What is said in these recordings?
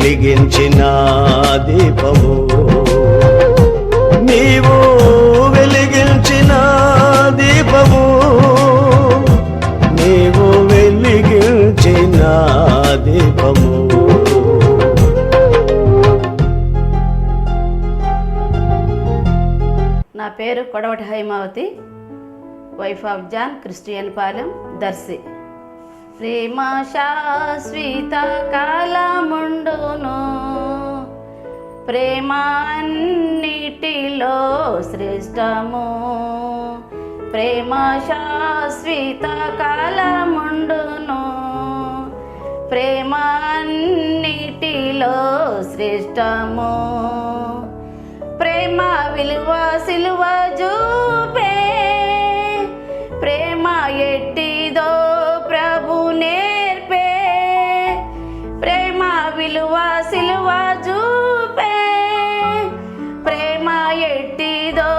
వెలిగించిన దీపము, నీవు వెలిగించిన దీపము, నీవు వెలిగించిన దీపము. నా పేరు Kodavati Haimavati, wife of John, Christian Palem, Darsi. ప్రేమ శాశ్వత కాలముండును, ప్రేమ అన్నిటిలో శ్రేష్టము. ప్రేమ శాశ్వత కాలముండును, ప్రేమ అన్నిటిలో శ్రేష్టము. ప్రేమ విలువ సిలువ చూపే, ప్రేమ ఎట్టిదో ప్రభు నేర్పే. ప్రేమ విలువ సిలువ చూపే, ప్రేమ ఎట్టిదో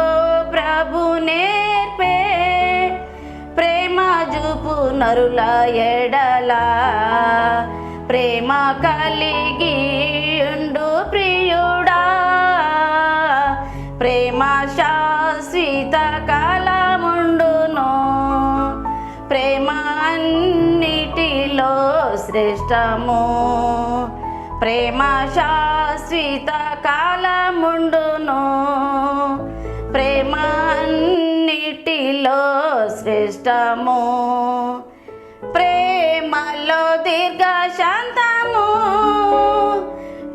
ప్రభు నేర్పే. ప్రేమ చూపు నరుల ఎడలా, ప్రేమ కలిగి ఉండు ప్రియుడా. ప్రేమ శాశ్వత కాలముండును, ప్రేమ అన్నిటిలో శ్రేష్టము. ప్రేమ శాశ్వత కాలముండును, ప్రేమ అన్నిటిలో శ్రేష్టము. ప్రేమలో దీర్ఘ శాంతము,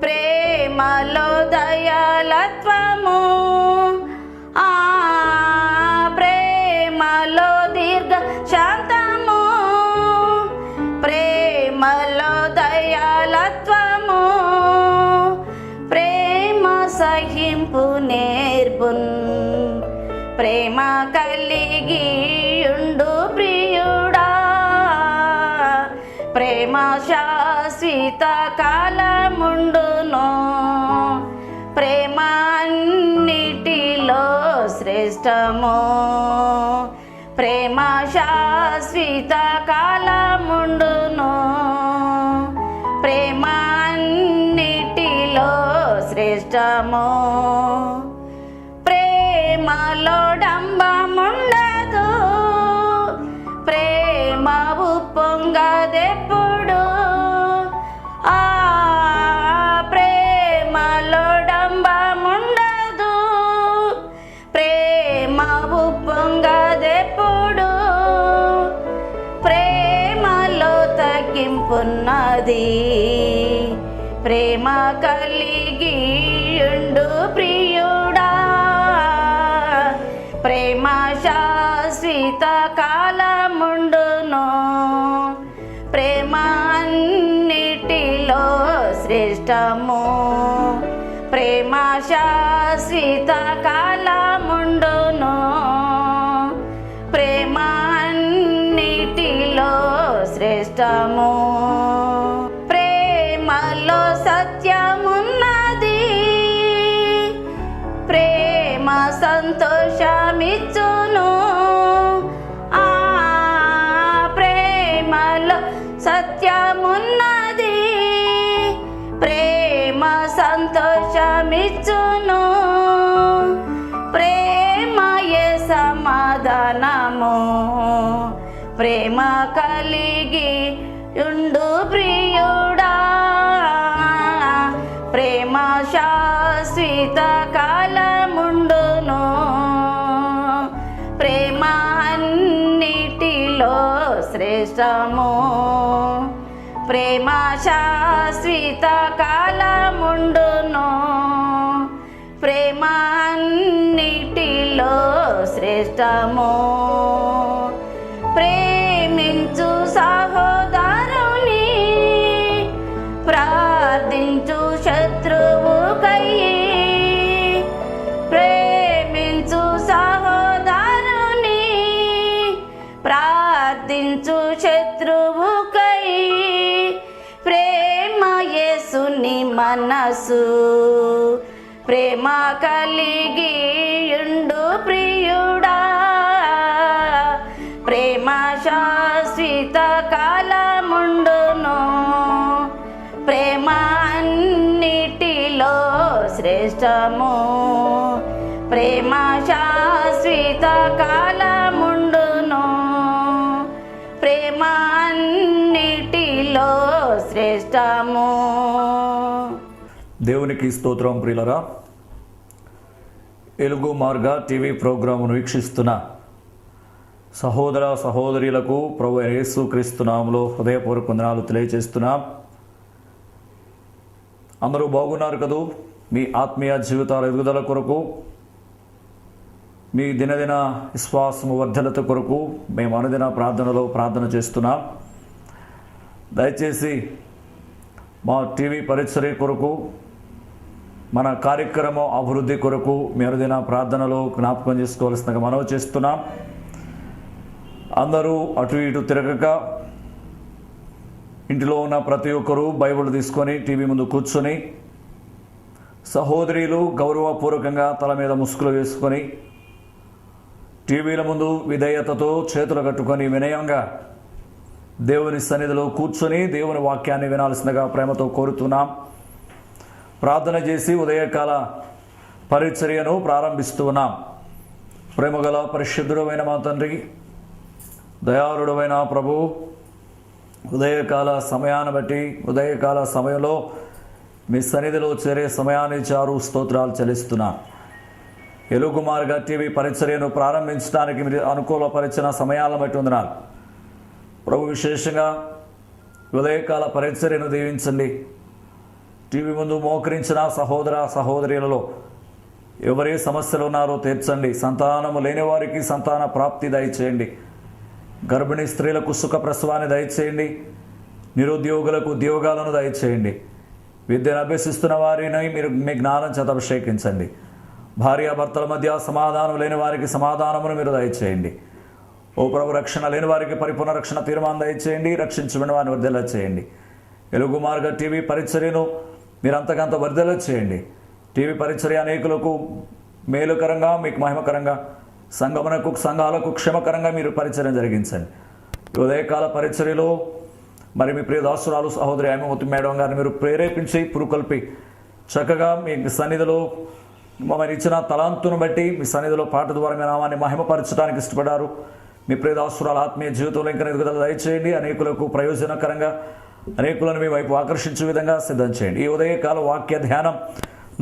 ప్రేమలో దయాలత్వము. ప్రేమలో దీర్ఘ శాంతము, ప్రేమలో దయాలత్వము. ప్రేమ సహింపు నేర్పున్, ప్రేమ కలిగి ఉండు ప్రియుడా. ప్రేమ శాశ్వత కాలముండును, ప్రేమ అన్నిటిలో శ్రేష్టము. ప్రేమ శాశ్వత కాలముండును, ప్రేమ అన్నిటిలో శ్రేష్టము. ప్రేమలో డంబముండదు, ప్రేమ ఉప్పొంగదెప్పుడు. ప్రేమలో డంబముండదు, ప్రేమ ఉప్పొంగదెప్పుడు. ప్రేమలో తగ్గింపున్నది, ప్రేమ కలిగి ఉండు ప్రియుడా. ప్రేమ శాశ్వత కాలముండును, ప్రేమ అన్నిటిలో శ్రేష్టము. ప్రేమ శాశ్వత కాలముండును, ప్రేమ అన్నిటిలో శ్రేష్టము. ప్రేమలో సత్యమున్నది, ప్రేమ సంతోషమిచ్చును. ప్రేమలో సత్యమున్నది, ప్రేమ సంతోషమిచ్చును. ప్రేమయే సమాధానము, ప్రేమ కలిగి ఉండు ప్రియుడా. ప్రేమ శాశ్వత కాలముండును, ప్రేమ అన్నిటిలో శ్రేష్టము. ప్రేమ శాశ్వత కాలముండును, ప్రేమ అన్నిటిలో శ్రేష్టము. ప్రేమించు సహోదరుని, ప్రార్థించు శత్రువుకై. ప్రేమించు సహోదరుని, ప్రార్థించు శత్రువుకై. ప్రేమ యేసుని మనసు, ప్రేమ కలిగి ఉండు ప్రియుడా. ప్రేమ శాశ్వత కాలముండును, ప్రేమ శ్రేష్టము. ప్రేమ శాశ్వత కాలముండును, ప్రేమ అన్నిటిలో శ్రేష్టము. దేవునికి స్తోత్రం. ప్రియులరా, ఎలుగు మార్గ టీవీ ప్రోగ్రామును వీక్షిస్తున్న సహోదర సహోదరులకు ప్రభు యేసు క్రీస్తు నామములో హృదయపూర్వక వందనాలు తెలియజేస్తున్నాం. అందరూ బాగున్నారు కదూ? మీ ఆత్మీయ జీవితాల ఎదుగుదల కొరకు, మీ దినదిన విశ్వాసము వర్ధనత కొరకు మేము అనుదిన ప్రార్థనలో ప్రార్థన చేస్తున్నాం. దయచేసి మా టీవీ పరిచర్య కొరకు, మన కార్యక్రమం అభివృద్ధి కొరకు మీ అనుదిన ప్రార్థనలో జ్ఞాపకం చేసుకోవాల్సిందిగా మనవి చేస్తున్నాం. అందరూ అటు ఇటు తిరగక ఇంటిలో ఉన్న ప్రతి ఒక్కరూ బైబిల్ తీసుకొని టీవీ ముందు కూర్చొని, సహోదరులు గౌరవపూర్వకంగా తల మీద ముసుగులు వేసుకొని టీవీల ముందు విధేయతతో చేతులు కట్టుకొని వినయంగా దేవుని సన్నిధిలో కూర్చొని దేవుని వాక్యాన్ని వినాల్సిందిగా ప్రేమతో కోరుతున్నాం. ప్రార్థన చేసి ఉదయకాల పరిచర్యను ప్రారంభిస్తూ ఉన్నాం. ప్రేమగల పరిశుద్ధుడైన మా తండ్రి, దయాళుడైన ప్రభు, ఉదయకాల సమయాన్ని బట్టి ఉదయకాల సమయంలో మీ సన్నిధిలో చేరే సమయాన్ని చారు స్తోత్రాలు చెల్లిస్తున్నా. ఎలుగు మార్గ టీవీ పరిచర్యను ప్రారంభించడానికి మీరు అనుకూలపరిచిన సమయాలను బట్టి వందనాలు ప్రభు. విశేషంగా ఉదయకాల పరిచర్యను దీవించండి. టీవీ ముందు మోకరించిన సహోదర సహోదరులలో ఎవరే సమస్యలు ఉన్నారో తీర్చండి. సంతానము లేని వారికి సంతాన ప్రాప్తి దయచేయండి. గర్భిణీ స్త్రీలకు సుఖ ప్రసవాన్ని దయచేయండి. నిరుద్యోగులకు ఉద్యోగాలను దయచేయండి. విద్యను అభ్యసిస్తున్న వారిని మీరు మీ జ్ఞానం చేత అభిషేకించండి. భార్యాభర్తల మధ్య సమాధానం లేని వారికి సమాధానమును మీరు దయచేయండి. ఓ ప్రభు, రక్షణ లేని వారికి పరిపూర్ణ రక్షణ తీర్మానం దయచేయండి. రక్షించబడిన వారిని వర్ధెల చేయండి. ఎలుగు మార్గ టీవీ పరిచర్యను మీరు అంతకంత వర్ధెల చేయండి. టీవీ పరిచర్య అనేకులకు మేలుకరంగా, మీకు మహిమకరంగా, సంగమునకు సంఘాలకు క్షేమకరంగా మీరు పరిచర్య జరిగించండి. ఉదయకాల పరిచర్యలో మరి మీ ప్రియ దాసురాలు సహోదరి హేమవతి మేడం గారిని మీరు ప్రేరేపించి పురుకొల్పి చక్కగా మీ సన్నిధిలో మరి ఇచ్చిన తలాంతును బట్టి మీ సన్నిధిలో పాట ద్వారా మీ నామాన్ని మహిమపరచడానికి ఇష్టపడ్డారు. మీ ప్రియ దాసురాలు ఆత్మీయ జీవితంలో ఇంకా ఎదుగుదల దయచేయండి. అనేకులకు ప్రయోజనకరంగా, అనేకులను మీ వైపు ఆకర్షించే విధంగా సిద్ధం చేయండి. ఈ ఉదయకాల వాక్య ధ్యానం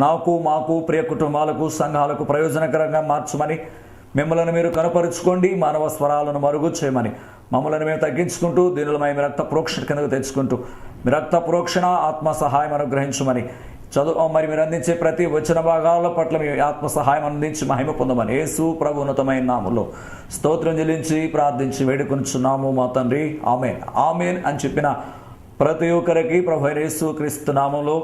నాకు, మాకు, ప్రియ కుటుంబాలకు, సంఘాలకు ప్రయోజనకరంగా మార్చమని మిమ్మల్ని మీరు కనపరుచుకోండి. మానవ స్వరాలను మరుగు చేయమని మమ్మల్ని మేము తగ్గించుకుంటూ దీనిలో మీ రక్త ప్రోక్షణ కిందకు తెచ్చుకుంటూ మీ రక్త ప్రోక్షణ ఆత్మ సహాయం అనుగ్రహించమని మరి మీరు అందించే ప్రతి వచన భాగాల పట్ల మీ ఆత్మ సహాయం అందించి మహిమ పొందమని యేసు ప్రభు ఉన్నతమైన నామములో స్తోత్రం చెల్లించి ప్రార్థించి వేడుకొనుచున్నాము మా తండ్రి. ఆమేన్, ఆమేన్ అని చెప్పిన ప్రతి ఒక్కరికి ప్రభు యేసు క్రీస్తు నామంలో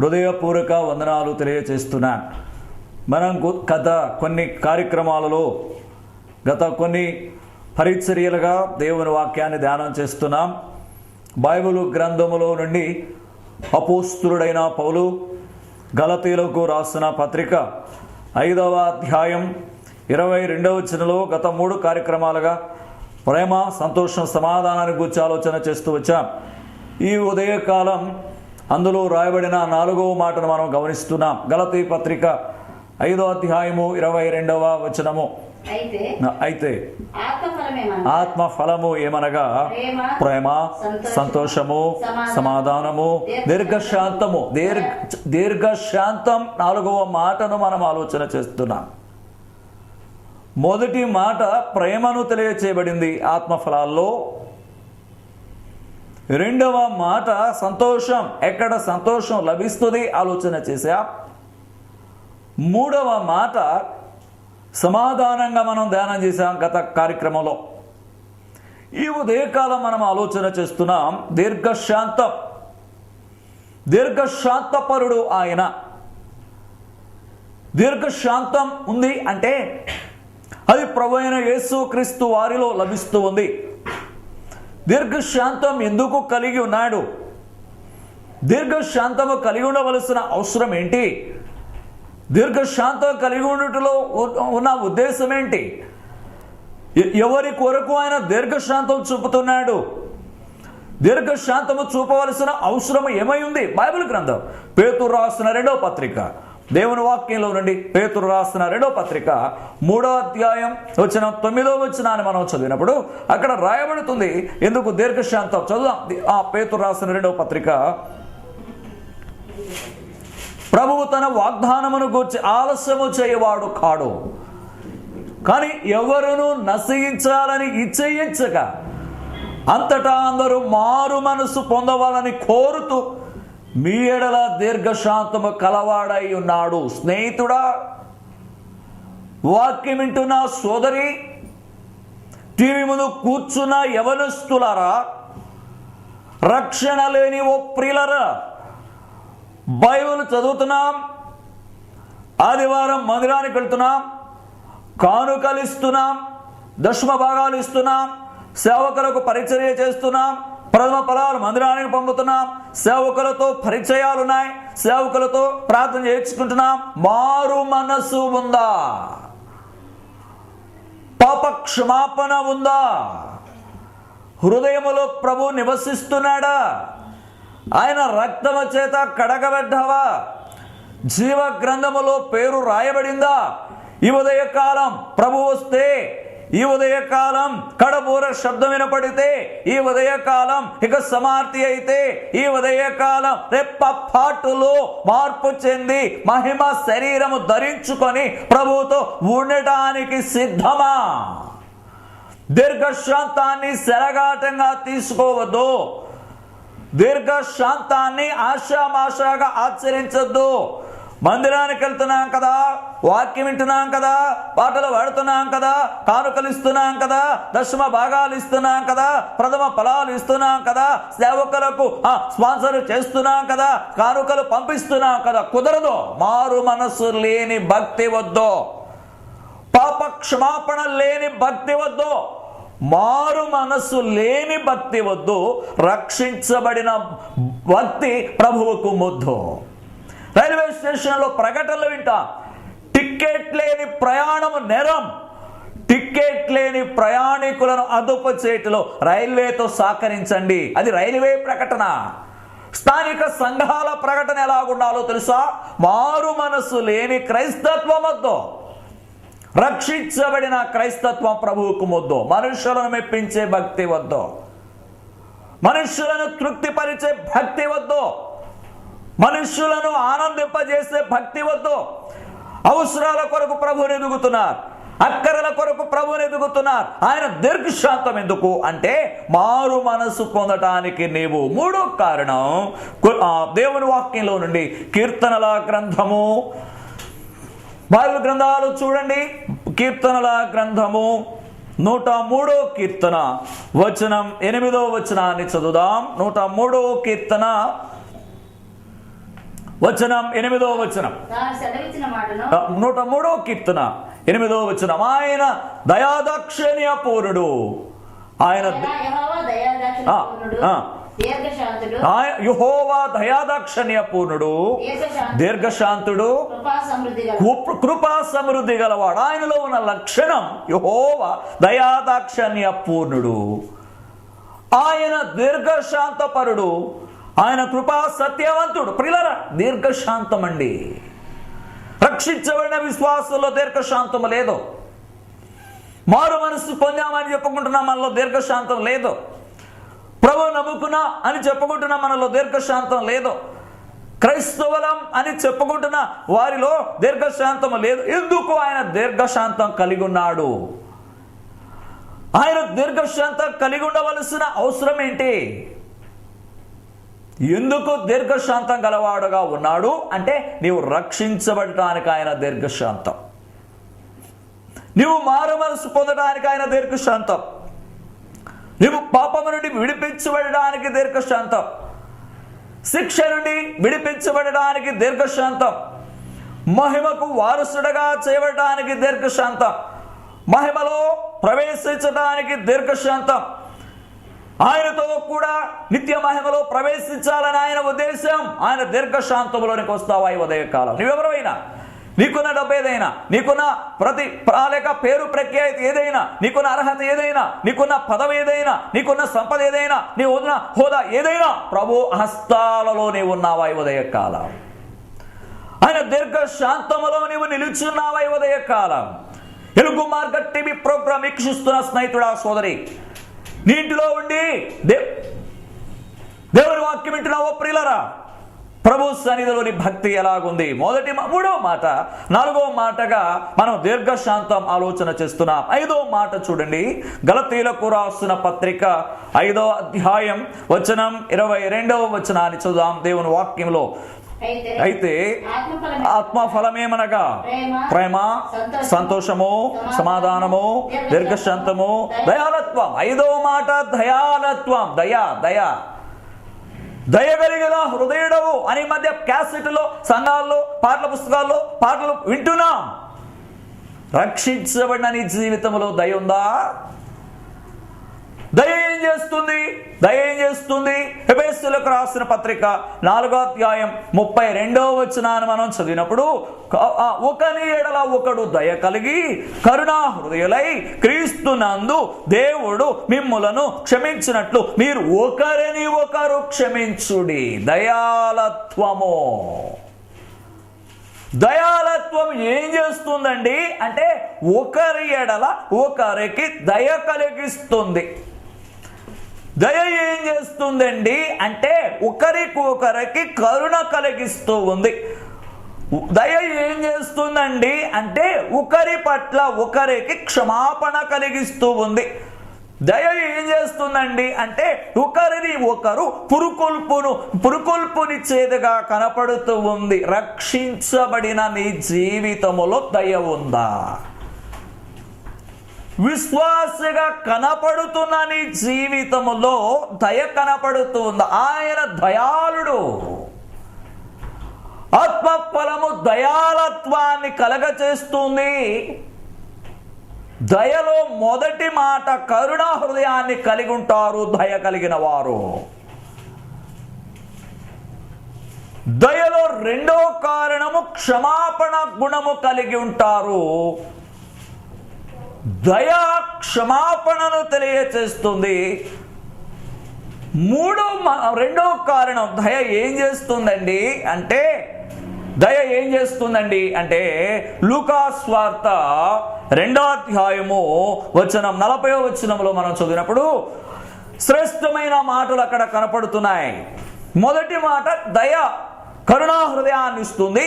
హృదయపూర్వక వందనాలు తెలియజేస్తున్నాను. మనం గత కొన్ని కార్యక్రమాలలో, గత కొన్ని పరిచర్యలుగా దేవుని వాక్యాన్ని ధ్యానం చేస్తున్నాం. బైబిలు గ్రంథములో నుండి అపోస్తులుడైన పౌలు గలతీయులకు రాసిన పత్రిక 5వ అధ్యాయం 22వ వచనంలో గత 3 కార్యక్రమాలుగా ప్రేమ, సంతోషం, సమాధానాన్ని గురించి ఆలోచన చేస్తూ వచ్చాం. ఈ ఉదయకాలం అందులో రాయబడిన 4వ మాటను మనం గమనిస్తున్నాం. గలతీ పత్రిక 5వ అధ్యాయము 22వ వచనము. అయితే ఆత్మ ఫలము ఏమనగా ప్రేమ, సంతోషము, సమాధానము, దీర్ఘశాంతము. దీర్ఘశాంతం 4వ మాటను మనం ఆలోచన చేస్తున్నాం. మొదటి మాట ప్రేమను తెలియచేయబడింది ఆత్మఫలాల్లో. 2వ మాట సంతోషం. ఎక్కడ సంతోషం లభిస్తుంది ఆలోచన చేశా. 3వ మాట సమాధానంగా మనం ధ్యానం చేశాం గత కార్యక్రమంలో. ఈ ఉదయకాలం మనం ఆలోచన చేస్తున్నాం దీర్ఘశాంతం. దీర్ఘశాంతపరుడు ఆయన. దీర్ఘశాంతం ఉంది అంటే అది ప్రభువైన యేసు క్రీస్తు వారిలో లభిస్తూ ఉంది. దీర్ఘశాంతం ఎందుకు కలిగి ఉన్నాడు? దీర్ఘశాంతము కలిగి ఉండవలసిన అవసరం ఏంటి? దీర్ఘశాంతం కలిగి ఉండటంలో ఉన్న ఉద్దేశం ఏంటి? ఎవరి కొరకు ఆయన దీర్ఘశాంతం చూపుతున్నాడు? దీర్ఘశాంతము చూపవలసిన అవసరం ఏమై ఉంది? బైబిల్ గ్రంథం పేతురు రాసిన 2వ పత్రిక దేవుని వాక్యంలో నుండి పేతురు రాసిన 2వ పత్రిక 3వ అధ్యాయం 9వ వచనాన్ని మనం చదివినప్పుడు అక్కడ రాయబడుతుంది ఎందుకు దీర్ఘశాంతం. చదువుదాం ఆ పేతురు రాసిన 2వ పత్రిక. ప్రభువు తన వాగ్దానమును గూర్చి ఆలస్యము చేయవాడు కాడు, కానీ ఎవరును నశించాలని ఇచ్చయించక అంతటా అందరూ మారు మనసు పొందవాలని కోరుతూ మీ ఎడల దీర్ఘశాంతము కలవాడై ఉన్నాడు. స్నేహితుడా, వాక్యం వింటున్న సోదరి, టీవీ ముందు కూర్చున్న యవనస్తులారా, రక్షణ లేని ఓ ప్రియులరా, బైబిల్ చదువుతున్నాం, ఆదివారం మందిరానికి వెళ్తున్నాం, కానుకలు ఇస్తున్నాం, దశమ భాగాలు ఇస్తున్నాం, సేవకులకు పరిచర్య చేస్తున్నాం, ప్రథమ ఫలాలు మందిరానికి పంపుతున్నాం, సేవకులతో పరిచయాలున్నాయి, సేవకులతో ప్రార్థన చేయించుకుంటున్నాం. మారు మనసు ఉందా? పాప క్షమాపణ ఉందా? హృదయములో ప్రభు నివసిస్తున్నాడా? ఆయన రక్తము చేత కడగబడ్డావా? జీవ గ్రంథములో పేరు రాయబడిందా? ఈ ఉదయకాలం ప్రభు వస్తే, ఈ ఉదయకాలం కడబూర శబ్దం వినపడితే, ఈ ఉదయకాలం ఇక సమాప్తి అయితే, ఈ ఉదయకాలం రెప్పపాటులో మార్పు చెంది మహిమ శరీరము ధరించుకొని ప్రభువుతో ఉండటానికి సిద్ధమా? దీర్ఘశాంతాన్ని శరఘాటంగా తీసుకోవద్దు. దీర్ఘశాంతాన్ని ఆశామాషాగా ఆచరించొద్దు. మందిరానికి వెళ్తున్నాం కదా, వాక్యం వింటున్నాం కదా, పాటలు పాడుతున్నాం కదా, కానుకలు ఇస్తున్నాం కదా, దశమ భాగాలు ఇస్తున్నాం కదా, ప్రథమ ఫలాలు ఇస్తున్నాం కదా, సేవకులకు స్పాన్సర్ చేస్తున్నాం కదా, కానుకలు పంపిస్తున్నాం కదా. కుదరదు. మారు మనసు లేని భక్తి వద్దు, పాప క్షమాపణ లేని భక్తి వద్దు, మారు మనసు లేని భక్తి వద్దు. రక్షించబడిన భక్తి ప్రభువుకు ముద్దు. రైల్వే స్టేషన్లో ప్రకటనలు వింటా, టికెట్ లేని ప్రయాణము నేరం, టికెట్ లేని ప్రయాణికులను అదుపు చేయటంలో రైల్వేతో సహకరించండి. అది రైల్వే ప్రకటన. స్థానిక సంఘాల ప్రకటన ఎలాగుండాలో తెలుసా? మారు మనసు లేని క్రైస్తత్వం వద్దు. రక్షించబడిన క్రైస్తత్వం ప్రభువుకు ముద్దు. మనుషులను మెప్పించే భక్తి వద్దు, మనుషులను తృప్తిపరిచే భక్తి వద్దు, మనుష్యులను ఆనందింపజేసే భక్తి వద్దు. అవసరాల కొరకు ప్రభువుని ఎదుగుతున్నారు, అక్కరల కొరకు ప్రభువుని ఎదుగుతున్నారు. ఆయన దీర్ఘశాంతం ఎందుకు అంటే మారు మనసు పొందటానికి నీవు. 3వ కారణం దేవుని వాక్యంలో నుండి కీర్తనల గ్రంథము, బైబిల్ గ్రంథాలు చూడండి. కీర్తనల గ్రంథము 103వ కీర్తన వచనం 8వ వచనాన్ని చదువుదాం. 103వ కీర్తన వచనం 8వ వచనం. 103వ కీర్తన 8వ వచనం. ఆయన దయాదాక్షిణ్య పూర్ణుడు, ఆయన యెహోవా దయాదాక్షిణ్య పూర్ణుడు, దీర్ఘశాంతుడు, కృపా సమృద్ధి గలవాడు. ఆయనలో ఉన్న లక్షణం యెహోవా దయాదాక్షిణ్య పూర్ణుడు, ఆయన దీర్ఘశాంతపరుడు, ఆయన కృపా సత్యవంతుడు. ప్రియులారా, దీర్ఘశాంతం అండి. రక్షించబడిన విశ్వాసంలో దీర్ఘశాంతం లేదు. మారు మనసు పొందామని చెప్పుకుంటున్నా మనలో దీర్ఘశాంతం లేదు. ప్రభు నమ్ముకున్నా అని చెప్పుకుంటున్నా మనలో దీర్ఘశాంతం లేదు. క్రైస్తవులం అని చెప్పుకుంటున్న వారిలో దీర్ఘశాంతం లేదు. ఎందుకు? ఆయన దీర్ఘశాంతం కలిగి ఉన్నాడు. ఆయన దీర్ఘశాంతం కలిగి ఉండవలసిన అవసరం ఏంటి? ఎందుకు దీర్ఘశాంతం గలవాడుగా ఉన్నాడు అంటే నీవు రక్షించబడటానికి ఆయన దీర్ఘశాంతం, నీవు మారు మనసు పొందడానికి ఆయన దీర్ఘశాంతం, నీవు పాపము నుండి విడిపించబడడానికి దీర్ఘశాంతం, శిక్ష నుండి విడిపించబడడానికి దీర్ఘశాంతం, మహిమకు వారసుడుగా చేయబడడానికి దీర్ఘశాంతం, మహిమలో ప్రవేశించడానికి దీర్ఘశాంతం, ఆయనతో కూడా నిత్య మహిమలో ప్రవేశించాలని ఆయన ఉద్దేశం. ఆయన దీర్ఘశాంతంలోనికి వస్తావా ఈ ఉదయకాలం? నువ్వెవరైనా, నీకున్న డబ్బు ఏదైనా, నీకున్న ప్రతి ప్రణాళిక, పేరు, ప్రఖ్యాతి ఏదైనా, నీకున్న అర్హత ఏదైనా, నీకున్న పదవి ఏదైనా, నీకున్న సంపద ఏదైనా, నీ ఉన్న హోదా ఏదైనా, ప్రభు హస్తాలలో నీవు ఉన్నావా ఈ ఉదయకాలం? ఆయన దీర్ఘ శాంతములో నీవు నిలుచున్నావా ఈ ఉదయకాలం? ఎలుగు మార్గ టీవీ ప్రోగ్రాం వీక్షిస్తున్న స్నేహితుడా, సోదరి, నీ ఇంటిలో ఉండి దేవుని వాక్యం వింటున్నావో ప్రియులరా, ప్రభు సన్నిధిలోని భక్తి ఎలాగుంది? మూడో మాట, నాలుగో మాటగా మనం దీర్ఘశాంతం ఆలోచన చేస్తున్నాం. ఐదో మాట చూడండి, గలతీయులకు రాసిన పత్రిక 5వ అధ్యాయం వచనం 22వ వచనాన్ని చదువుదాం దేవుని వాక్యంలో. అయితే ఆత్మ ఫలమేమనగా ప్రేమ, సంతోషము, సమాధానము, దీర్ఘశాంతము, దయాలత్వం. ఐదవ మాట దయాలత్వం. దయ కలిగిన హృదయుడవు అని మధ్య క్యాసెట్లో, సంఘాల్లో, పాటల పుస్తకాల్లో పాటలు వింటున్నాం. రక్షించబడిన నీ జీవితంలో దయ ఉందా? దయ ఏం చేస్తుంది? ఎఫెసీయులకు రాసిన పత్రిక 4వ అధ్యాయం 32వ వచనాన్ని మనం చదివినప్పుడు, ఒకని ఎడల ఒకడు దయ కలిగి కరుణా హృదయులై క్రీస్తునందు దేవుడు మిమ్ములను క్షమించినట్లు మీరు ఒకరిని ఒకరు క్షమించుడి. దయాలత్వం ఏం చేస్తుందండి అంటే ఒకరి ఎడల ఒకరికి దయ కలిగిస్తుంది. దయ ఏం చేస్తుందండి అంటే ఒకరికి కరుణ కలిగిస్తూ ఉంది. దయ ఏం చేస్తుందండి అంటే ఒకరి పట్ల ఒకరికి క్షమాపణ కలిగిస్తూ ఉంది. దయ ఏం చేస్తుందండి అంటే ఒకరిని ఒకరు పురుకొల్పునిచ్చేదిగా కనపడుతూ ఉంది. రక్షించబడిన నీ జీవితములో దయ ఉందా? విశ్వాసగా కనపడుతున్న నీ జీవితములో దయ కనపడుతుందా? ఆయన దయాళుడు. ఆత్మఫలము దయాలత్వాన్ని కలగచేస్తుంది. దయలో మొదటి మాట కరుణా హృదయాన్ని కలిగి ఉంటారు దయ కలిగిన వారు. దయలో రెండో కారణము క్షమాపణ గుణము కలిగి ఉంటారు. దయ క్షమాపణను తెలియచేస్తుంది. రెండో కారణం దయ ఏం చేస్తుందండి అంటే లూకా స్వార్త 2వ అధ్యాయము వచనం 40వ వచనంలో మనం చదివినప్పుడు శ్రేష్టమైన మాటలు అక్కడ కనపడుతున్నాయి. మొదటి మాట దయ కరుణా హృదయాన్ని ఇస్తుంది.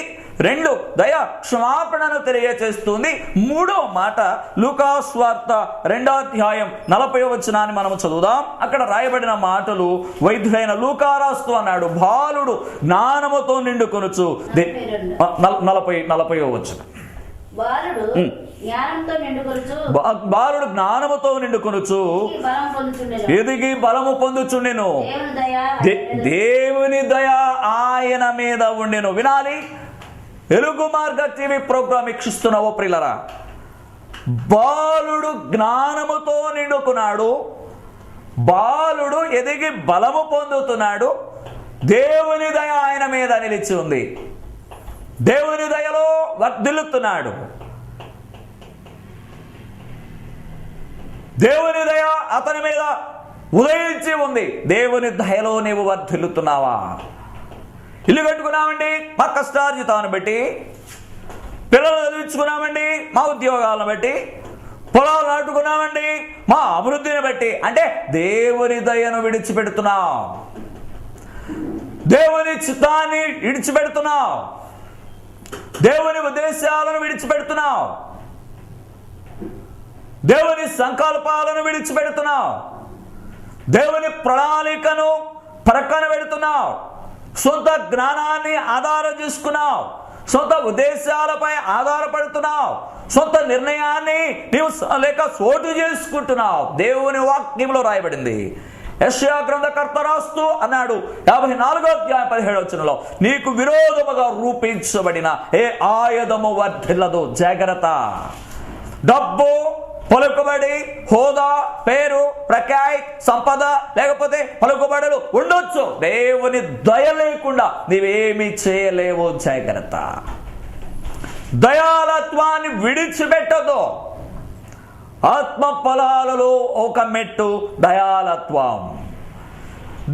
2 దయ క్షమాపణను తెలియచేస్తుంది. 3వ మాట లూకా స్వార్త 2వ అధ్యాయం 40వ వచనాన్ని మనం చదువుదాం. అక్కడ రాయబడిన మాటలు వైద్యుడైన లూకా రాస్తూ అన్నాడు, బాలుడు జ్ఞానముతో నిండుకొనుచు. 40వ వచనం, బాలుడు జ్ఞానముతో నిండుకొనుచు ఎదిగి బలము పొందుచుండెను. దేవుని దయ ఆయన మీద ఉండెను. వినాలి, ఎలుగు మార్గ టీవీ ప్రోగ్రాం వీక్షిస్తున్నావో ప్రియులరా, బాలుడు జ్ఞానముతో నిండుకున్నాడు, బాలుడు ఎదిగి బలము పొందుతున్నాడు. దేవుని దయ ఆయన మీద నిలిచి ఉంది. దేవుని దయలో వర్ధిల్లుతున్నాడు. దేవుని దయ అతని మీద ఉదయించి ఉంది. దేవుని దయలో నీవు వర్ధిల్లుతున్నావా? ఇల్లు కట్టుకున్నామండి మా కష్టార్జితాన్ని బట్టి, పిల్లలు చదివించుకున్నామండి మా ఉద్యోగాలను బట్టి, పొలాలు నాటుకున్నామండి మా అభివృద్ధిని బట్టి. అంటే దేవుని దయను విడిచిపెడుతున్నావు, దేవుని చిత్తాన్ని విడిచిపెడుతున్నావు, దేవుని ఉద్దేశాలను విడిచిపెడుతున్నావు, దేవుని సంకల్పాలను విడిచిపెడుతున్నావు, దేవుని ప్రణాళికను ప్రక్కన పెడుతున్నావు, సొంత జ్ఞానాన్ని ఆధారం చేసుకున్నావు, సొంత ఉద్దేశాలపై ఆధారపడుతున్నావు, సొంత నిర్ణయాన్ని నీవు లేక సోటు చేసుకుంటున్నావు. దేవుని వాక్యంలో రాయబడింది. యెషయా గ్రంథకర్త రాస్తూ అన్నాడు 54వ అధ్యాయం 17వ వచనంలో, నీకు విరోధముగా రూపించబడిన ఏ ఆయుధము వర్ధిల్లదు. జాగ్రత్త. డబ్బు, పలుకుబడి, హోదా, పేరు, ప్రఖ్యాతి, సంపద, లేకపోతే పలుకుబడులు ఉండొచ్చు. దేవుని దయ లేకుండా నీవేమీ చేయలేవు. జాగ్రత్త. దయాలత్వాన్ని విడిచిపెట్టదు. ఆత్మ ఫలాలలో ఒక మెట్టు దయాలత్వం.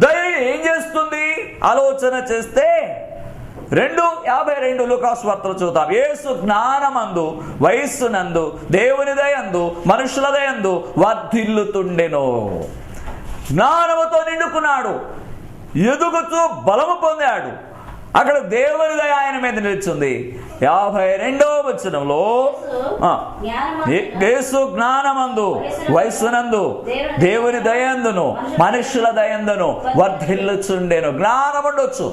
దయ ఏం చేస్తుంది? ఆలోచన చేస్తే 2:52 లూకాసు వార్తలో చూద్దాం. యేసు జ్ఞానమందు వయస్సునందు దేవుని దయందు మనుషుల దయందు వర్ధిల్లుతుండెను. జ్ఞానముతో నిండుకున్నాడు, ఎదుగుతూ బలము పొందాడు. అక్కడ దేవుని దయ ఆయన మీద నిలిచింది. 52వ వచనంలో యేసు జ్ఞానమందు వయస్సునందు దేవుని దయందును మనుషుల దయందును వర్ధిల్లుచుండెను. జ్ఞానం ఉండొచ్చు,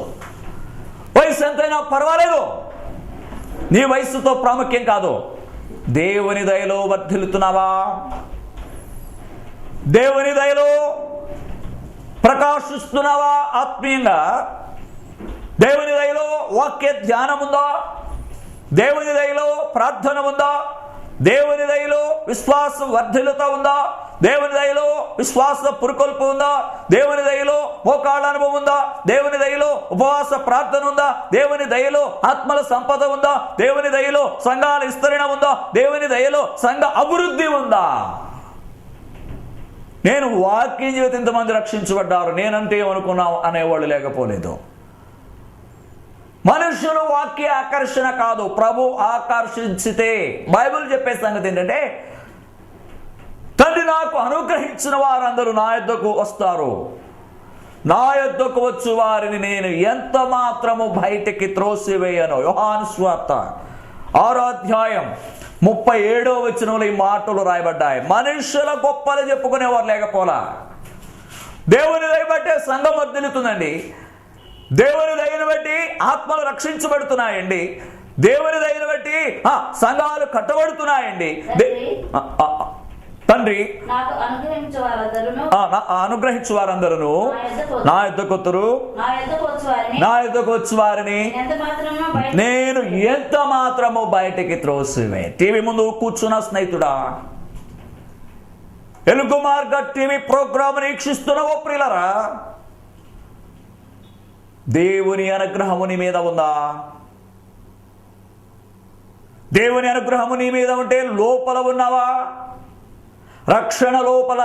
వయసు ఎంతైనా పర్వాలేదు, నీ వయస్సుతో ప్రాముఖ్యం కాదు. దేవుని దయలో వర్ధిల్లుతున్నావా? దేవుని దయలో ప్రకాశిస్తున్నావా? ఆత్మీయంగా దేవుని దయలో వాక్య ధ్యానం ఉందా? దేవుని దయలో ప్రార్థన ఉందా? దేవుని దయలో విశ్వాసం వర్ధిల్లుత ఉందా? దేవుని దయలో విశ్వాస పురుకొల్పు ఉందా? దేవుని దయలో మోకాళ్ళ అనుభవం ఉందా? దేవుని దయలో ఉపవాస ప్రార్థన ఉందా? దేవుని దయలో ఆత్మల సంపద ఉందా? దేవుని దయలో సంఘాల విస్తరణ ఉందా? దేవుని దయలో సంఘ అభివృద్ధి ఉందా? నేను వాక్యం జీవితం ఇంతమంది రక్షించబడ్డారు, నేనంటే ఏమనుకున్నావు అనేవాళ్ళు లేకపోలేదు. మనుషులు వాక్య ఆకర్షణ కాదు, ప్రభు ఆకర్షించితే. బైబిల్ చెప్పే సంగతి ఏంటంటే, తండ్రి నాకు అనుగ్రహించిన వారందరూ నా యొద్దకు వస్తారు, నా యొద్దకు వచ్చు వారిని నేను ఎంత మాత్రము బయటికి త్రోసివేయను. యోహాను సువార్త 6:37 వచనంలో ఈ మాటలు రాయబడ్డాయి. మనుషుల గొప్పలు చెప్పుకునేవారు లేకపోలా. దేవుని దయ బట్టే సంఘం వర్ధిల్లుతుందండి, దేవుని దయను బట్టి ఆత్మలు రక్షించబడుతున్నాయండి, దేవుని దయను బట్టి సంఘాలు కట్టబడుతున్నాయండి. తండ్రి అనుగ్రహించు వారందరూ నా యొద్దకు వత్తురు, నా యొద్దకు వచ్చి వారిని నేను ఎంత మాత్రము బయటికి త్రోసివే. టీవీ ముందు కూర్చున్న స్నేహితుడా, ఎలుగు మార్గ టీవీ ప్రోగ్రామ్ వీక్షిస్తున్న ఓ ప్రియులరా, దేవుని అనుగ్రహము నీ మీద ఉందా? దేవుని అనుగ్రహము నీ మీద ఉంటే లోపల ఉన్నావా? రక్షణ లోపల,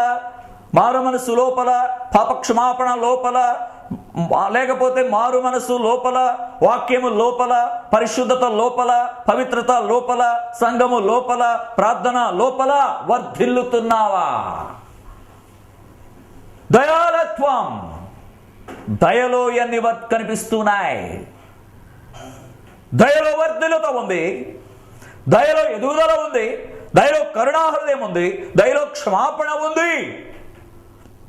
మారు మనసు లోపల, పాపక్షమాపణ లోపల, లేకపోతే మారు మనసు లోపల, వాక్యము లోపల, పరిశుద్ధత లోపల, పవిత్రత లోపల, సంఘము లోపల, ప్రార్థన లోపల వర్ధిల్లుతున్నావా? దయాలత్వం, దయలో ఎన్ని కనిపిస్తున్నాయి. దయలో వర్ధిల్లుత ఉంది, దయలో ఎదుగుదల ఉంది, దయలో కరుణాహృదయం ఉంది, దయలో క్షమాపణ ఉంది,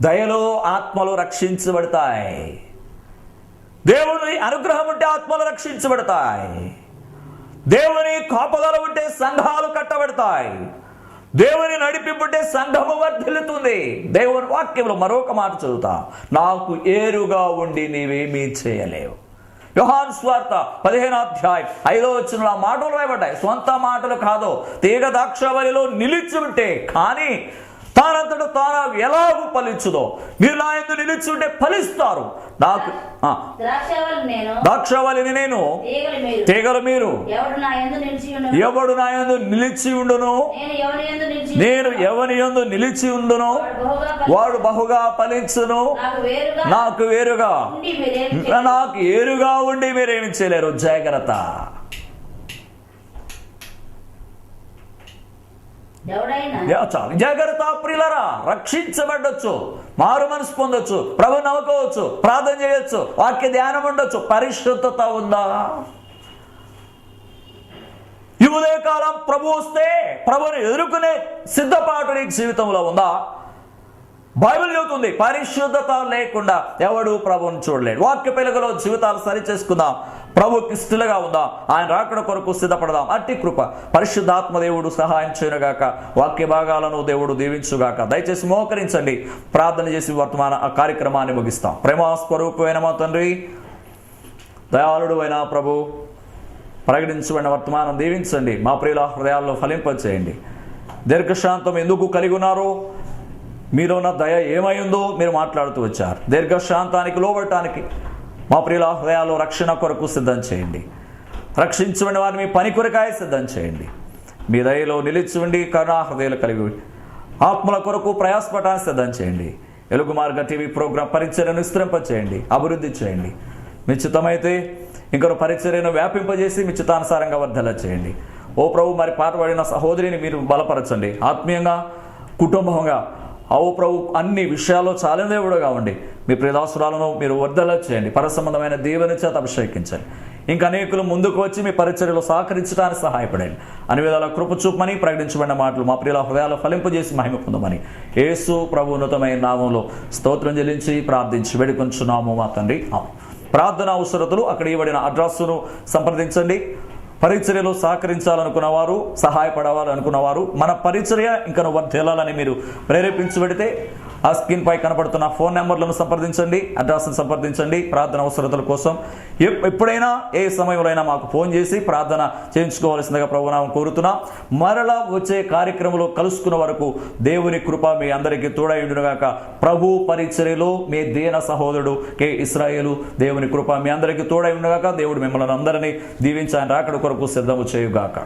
దయలో ఆత్మలు రక్షించబడతాయి. దేవుని అనుగ్రహం ఉంటే ఆత్మలు రక్షించబడతాయి. దేవుని కాపుదల ఉంటే సంఘాలు కట్టబడతాయి. దేవుని నడిపింపుంటే సంఘము వర్ధిల్లుతుంది. దేవుని వాక్యంలో మరొక మాట చదువుతా, నాకు ఏరుగా ఉండి నీవేమీ చేయలేవు. యోహాను సువార్త 15:5 మాటలు రాయబడ్డాయి. సొంత మాటలు కాదు, తీగ ద్రాక్షవల్లిలో నిలిచి ఉంటే కానీ తానంతట తాను ఎలాగూ ఫలించుదో, మీరు నా యందు నిలిచి ఉంటే ఫలిస్తారు. నాకు ద్రాక్షవల్లిని నేను, తీగలు మీరు. ఎవడు నా యందు నిలిచి ఉండును, నేను ఎవని యందు నిలిచి ఉండును వాడు బహుగా ఫలించును. నాకు వేరుగా, నాకు ఏరుగా ఉండి మీరేమి చేయలేరు. జాగ్రత్త. చాలా జాగ్రత్త ప్రియులరా. రక్షించబడొచ్చు, మారు మనసు పొందొచ్చు, ప్రభు నమ్ముకోవచ్చు, ప్రార్థన చేయొచ్చు, వాక్య ధ్యానం ఉండొచ్చు, పరిశుద్ధత ఉందా? ఈ ఉదయకాలం ప్రభు వస్తే ప్రభుని ఎదుర్కొనే సిద్ధపాటు నీ జీవితంలో ఉందా? బైబిల్ చెబుతుంది, పరిశుద్ధత లేకుండా ఎవడు ప్రభుని చూడలేడు. వాక్య పెలుగులో జీవితాలు సరి చేసుకుందాం. ప్రభుకి ఇష్టలుగా ఉందా? ఆయన రాకడ కొరకు సిద్ధపడదాం. అట్టి కృప పరిశుద్ధాత్మ దేవుడు సహాయం చేయనుగాక. వాక్య భాగాలను దేవుడు దీవించుగాక. దయచేసి మోకరించండి, ప్రార్థన చేసి వర్తమాన ఆ కార్యక్రమాన్ని ముగిస్తాం. ప్రేమాస్వరూపమైన మా తండ్రి, దయాళుడు అయిన ప్రభు, ప్రకటించబడిన వర్తమానం దీవించండి. మా ప్రియుల హృదయాల్లో ఫలింపచేయండి. దీర్ఘశాంతం ఎందుకు కలిగి ఉన్నారు? మీలో ఉన్న దయ ఏమై ఉందో మీరు మాట్లాడుతూ వచ్చారు. దీర్ఘశాంతానికి లోబడటానికి మా ప్రియుల హృదయాల్లో రక్షణ కొరకు సిద్ధం చేయండి. రక్షించబడిన వారిని మీ పని కొరకాయ సిద్ధం చేయండి. మీ దయలో నిలిచి ఉండి కరుణా హృదయాలు కలిగి ఆత్మల కొరకు ప్రయాసపడటానికి సిద్ధం చేయండి. ఎలుగు మార్గ టీవీ ప్రోగ్రాం పరిచయను విస్తరింపచేయండి, అభివృద్ధి చేయండి. మీ చిత్తమైతే ఇంకొక పరిచర్యను వ్యాపింపజేసి మీ చిత్తానుసారంగా వర్ధల చేయండి. ఓ ప్రభు, మరి పాట పాడిన సహోదరిని మీరు బలపరచండి, ఆత్మీయంగా కుటుంబంగా. ఓ ప్రభు, అన్ని విషయాల్లో చాలా దేవుడుగా ఉండి మీ ప్రియదాసురాలను మీరు వర్ధల చేయండి, పరసంబంధమైన దేవుని చేత అభిషేకించండి. ఇంకా అనేకులు ముందుకు వచ్చి మీ పరిచర్యలో సహకరించడానికి సహాయపడండి. అన్ని విధాల కృప చూపమని ప్రకటించబడిన మాటలు మా ప్రియుల హృదయాలు ఫలింపజేసి మహిమ పొందమని యేసు ప్రభు ఉన్నతమైన నామంలో స్తోత్రం చెల్లించి ప్రార్థించి వేడుకొంచున్నాము మా తండ్రి. ప్రార్థన అవసరతలు అక్కడ ఇవ్వబడిన అడ్రస్సును సంప్రదించండి. పరిచర్యలో సహకరించాలనుకున్న వారు, సహాయపడాలనుకున్న వారు, మన పరిచర్య ఇంకా వర్ధిల్లాలని మీరు ప్రేరేపించబడితే ఆ స్క్రీన్ పై కనబడుతున్న ఫోన్ నెంబర్లను సంప్రదించండి, అడ్రస్ను సంప్రదించండి. ప్రార్థన అవసరతల కోసం ఎప్పుడైనా ఏ సమయంలో అయినా మాకు ఫోన్ చేసి ప్రార్థన చేయించుకోవాల్సిందిగా ప్రభునామం కోరుతున్నా. మరలా వచ్చే కార్యక్రమంలో కలుసుకున్న వరకు దేవుని కృప మీ అందరికీ తోడైండుగాక. ప్రభు పరిచర్యలో మీ దీన సహోదరుడు కె ఇశ్రాయేలు. దేవుని కృప మీ అందరికీ తోడైండుగాక. దేవుడు మిమ్మల్ని అందరినీ దీవించి ఆయన రాకడ కొరకు సిద్ధము చేయుగాక.